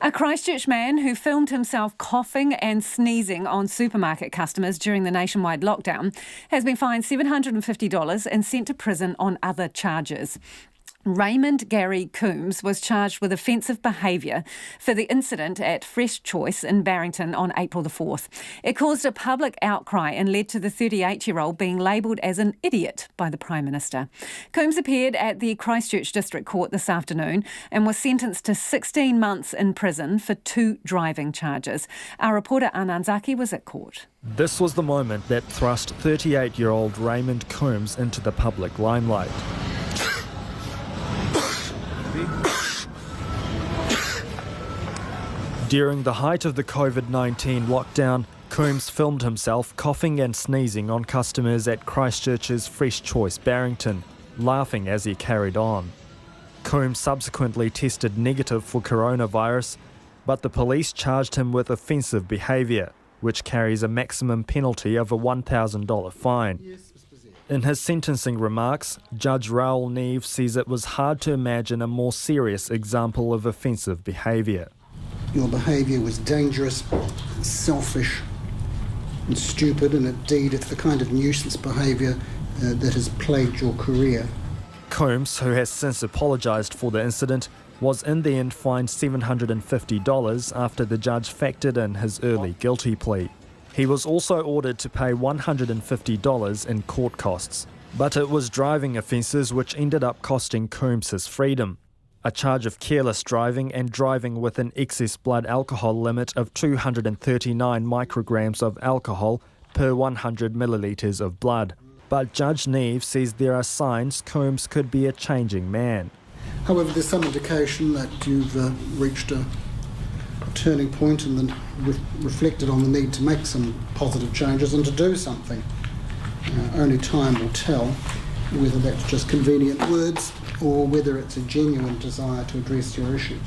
A Christchurch man who filmed himself coughing and sneezing on supermarket customers during the nationwide lockdown has been fined $750 and sent to prison on other charges. Raymond Gary Coombs was charged with offensive behaviour for the incident at Fresh Choice in Barrington on April the 4th. It caused a public outcry and led to the 38-year-old being labelled as an idiot by the Prime Minister. Coombs appeared at the Christchurch District Court this afternoon and was sentenced to 16 months in prison for 2 driving charges. Our reporter Anan Zaki was at court. This was the moment that thrust 38-year-old Raymond Coombs into the public limelight. During the height of the COVID-19 lockdown, Coombs filmed himself coughing and sneezing on customers at Christchurch's Fresh Choice Barrington, laughing as he carried on. Coombs subsequently tested negative for coronavirus, but the police charged him with offensive behaviour, which carries a maximum penalty of a $1,000 fine. In his sentencing remarks, Judge Raul Neve says it was hard to imagine a more serious example of offensive behaviour. Your behaviour was dangerous, selfish and stupid, and indeed it's the kind of nuisance behaviour that has plagued your career. Coombs, who has since apologised for the incident, was in the end fined $750 after the judge factored in his early guilty plea. He was also ordered to pay $150 in court costs. But it was driving offences which ended up costing Coombs his freedom. A charge of careless driving and driving with an excess blood alcohol limit of 239 micrograms of alcohol per 100 millilitres of blood. But Judge Neve says there are signs Coombs could be a changing man. However, there's some indication that you've reached a turning point and then reflected on the need to make some positive changes and to do something. Only time will tell whether that's just convenient words or whether it's a genuine desire to address your issues.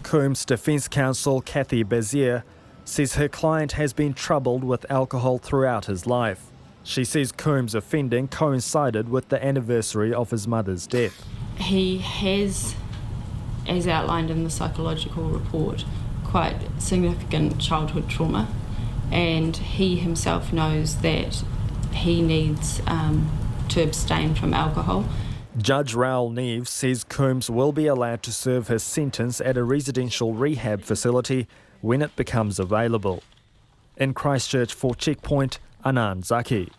Coombs' defence counsel Kathy Bezier says her client has been troubled with alcohol throughout his life. She says Coombs' offending coincided with the anniversary of his mother's death. He has, as outlined in the psychological report, quite significant childhood trauma, and he himself knows that he needs to abstain from alcohol. Judge Raul Neve says Coombs will be allowed to serve his sentence at a residential rehab facility when it becomes available. In Christchurch for Checkpoint, Anan Zaki.